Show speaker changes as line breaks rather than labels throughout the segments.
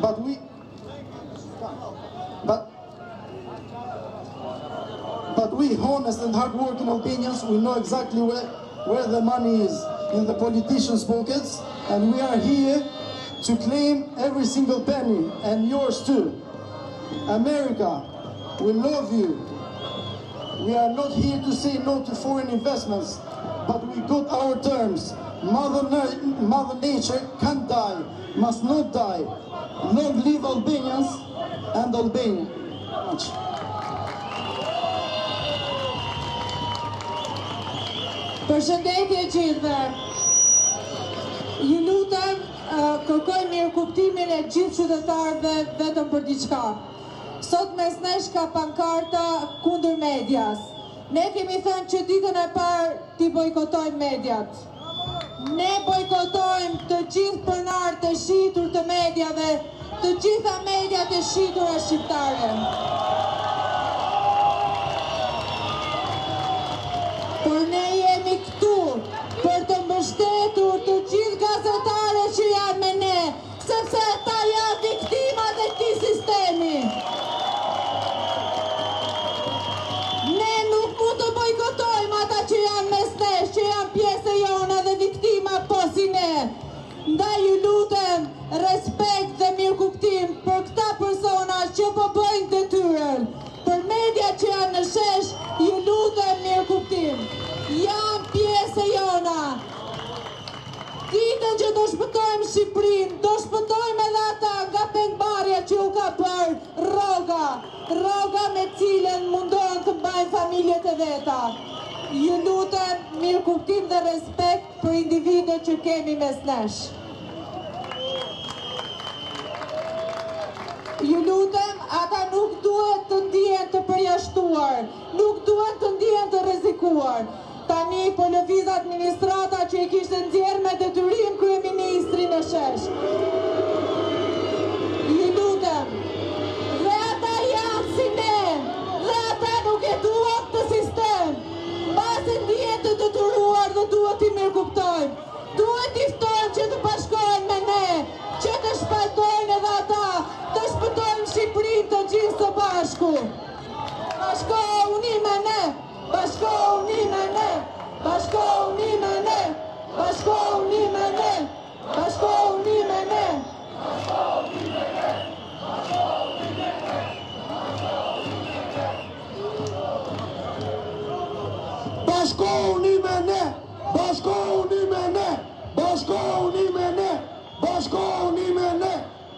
But we honest and hard-working Albanians, we know exactly where the money is in the politicians' pockets, and we are here to claim every single penny, and yours too. America, we love you. We are not here to say no to foreign investments, but we got our terms. Mother Nature can't die, must not die. Long live Albanians and Albania.
Përshëndetje gjithëve. Ju lutem, kërkoj mirëkuptimin e gjithë qytetarëve vetëm për diçka. Sot mes nesh ka pankarta kundër medias. Ne kemi thënë që ditën e parë t'i bojkotojmë mediat. Ne bojkotojmë të gjithë pronarët e shitur të mediave, të gjitha mediat e shitura shqiptare. Por ne jemi këtu për të mbështetur të gjithë gazetarët që janë me ne, sepse ata janë viktimat e këtij sistemi. Ne nuk mund të bojkotojmë ata që janë mes nesh, që janë pjesë e jona dhe viktima po si ne. Ndaj ju lutem respekt dhe mirëkuptim për këta persona që po bëjnë detyrën. Për media që janë në shesh, ju lutem mirëkuptim. Janë pjesë e jona. Ditën që do shpëtojmë Shqipërinë, do shpëtojmë edhe ata nga pengbarja që u ka bërë rroga me cilën mundohen të mbajnë familjet e veta. Ju lutem mirëkuptim dhe respekt për individët që kemi mes nesh. Ju lutem, ata nuk duhet të ndihen të përjashtuar, nuk duhet të ndihen të rrezikuar. Tani po lëviz administrata që i kishte nxjerrë me detyrim kryeministrin në shesh. Ju lutem, dhe ata janë si ne, dhe ata nuk e duan të sistem. Mbase ndihen të detyruar dhe duhet t'i mirëkuptojmë. Duhet t'i ftojmë që të bashkohen me ne, që të shpëtojnë edhe ata, të shpëtojnë Shqipërinë të gjithë së bashku. Bashkohuni me ne, bashkohuni me ne, bashkohuni me ne, bashkohuni me ne, bashkohuni me ne.
Bashkohuni me ne, bashkohuni me ne, bashkohuni me ne, bashkohuni me ne,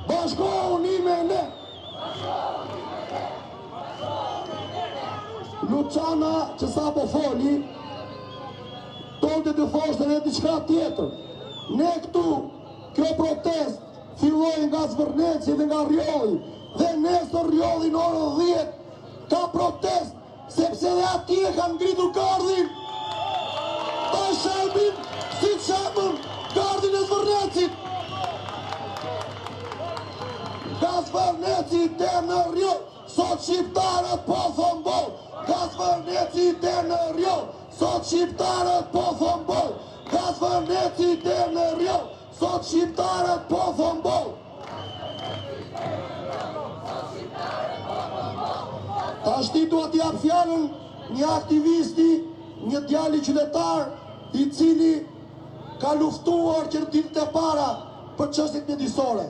bashkohuni me ne. Luciana që sa po foli, tonë të thoshtë edhe diçka tjetër. Ne këtu, kjo protest filloi nga Zvërneci dhe nga Rjolli, dhe nesër Rjolli në orën 10 ka protest, sepse dhe ati e kanë ngritur gardhin. Ta shelbin si qemën gardhin e Zvërnecit. Nga Zvërneci dhe në Rjoll, sot shqiptarët po thon boll. Nga Zvërneci dhe në Rjoll, sot shqiptarët po thon boll. Nga Zvërneci dhe në Rjoll, sot shqiptarët po thon boll. Tashti duhet t'i jap fjalën një aktivisti, një djali qytetar, i cili ka luftuar që ditët e para për çështjet mjedisore.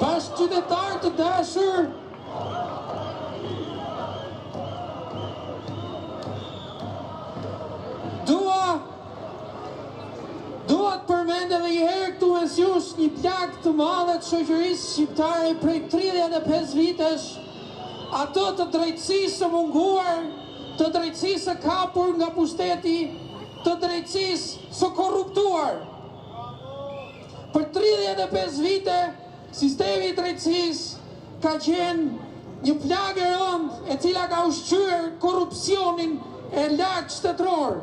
Bashkëqytetar të dashur, dua të përmend edhe një herë këtu mes jush një plagë të madhe të shoqërisë shqiptare prej 35 vitesh, ato të drejtësisë së munguar, të drejtësisë së kapur nga pushteti, të drejtësisë së korruptuar. Për 35 vite, sistemi i drejtësisë ka qenë një plagë e rëndë e cila ka ushqyer korrupsionin e lartë shtetëror.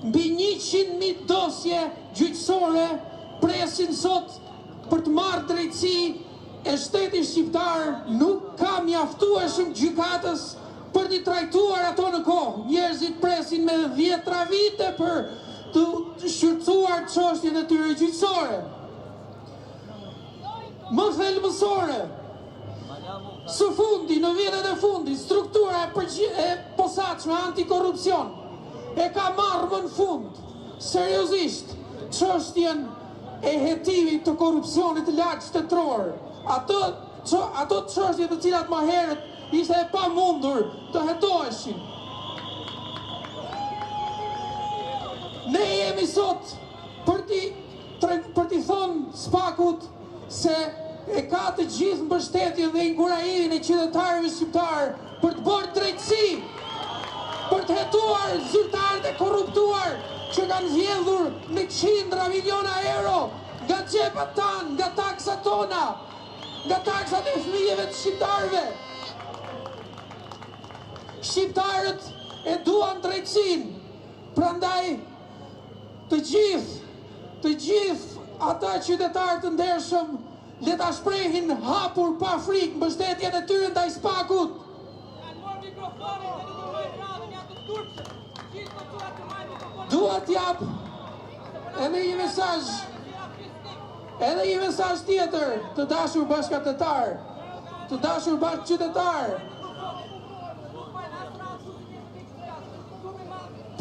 Mbi 100.000 dosje gjyqësore presin sot për të marrë drejtësi e shteti shqiptar nuk ka mjaftueshëm gjykatës për t'i trajtuar ato në kohë. Njerëzit presin me 10 vite për të shqyrtësuar çështjen e tyre gjyqësore. Më thelbësore, së fundi, në vitet e fundit, struktura e posaçme antikorrupsion e ka marrë më në fund, seriozisht, çështjen e hetimit të korrupsionit larg shtetëror. Ato çështje të cilat më herët ishte e pamundur të hetoheshin. Ne jemi sot për t'i thonë Spakut se e ka të gjithë mbështetjen dhe inkurajimin e qytetarëve shqiptar për të bërë drejtësi, për të hetuar zyrtarët e korruptuar që kanë vjedhur me qindra miliona euro nga xhepat tanë, nga taksat tona, nga taksat e fëmijëve të shqiptarëve. Shqiptarët e duan drejtësinë, prandaj të gjithë ata qytetarë të ndershëm le ta shprehin hapur pa frikë mbështetjen e tyre ndaj Spakut. Dua t'jap edhe një mesazh tjetër të dashur bashkëqytetar, të dashur bashkëqytetar.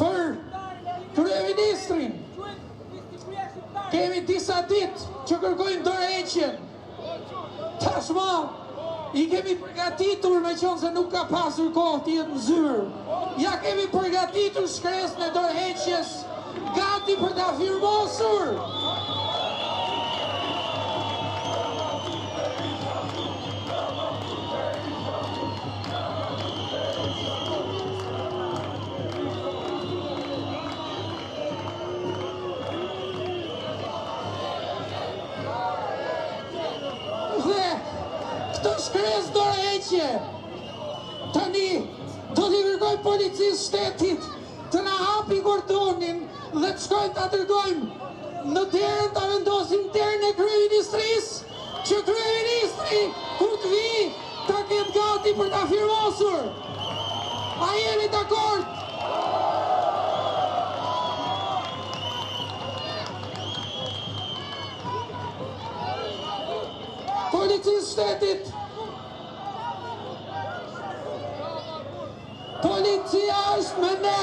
Për kryeministrin kemi disa ditë që kërkojmë dorëheqjen. Tashmë i kemi përgatitur, me qenë se nuk ka pasur kohë të jetë në zyrë. Ja kemi përgatitur shkresën e dorëheqjes, gati për ta firmosur. Këtë shkresë dorëheqje tani do t'i kërkoj policisë shtetit të na hapi kordonin dhe të shkojmë ta dërgojmë në derën ta vendosim derën e kryeministrisë, që kryeministri kur të vi ta ketë gati për ta firmosur. A jemi dakord? Policisë shtetit, policia është me ne.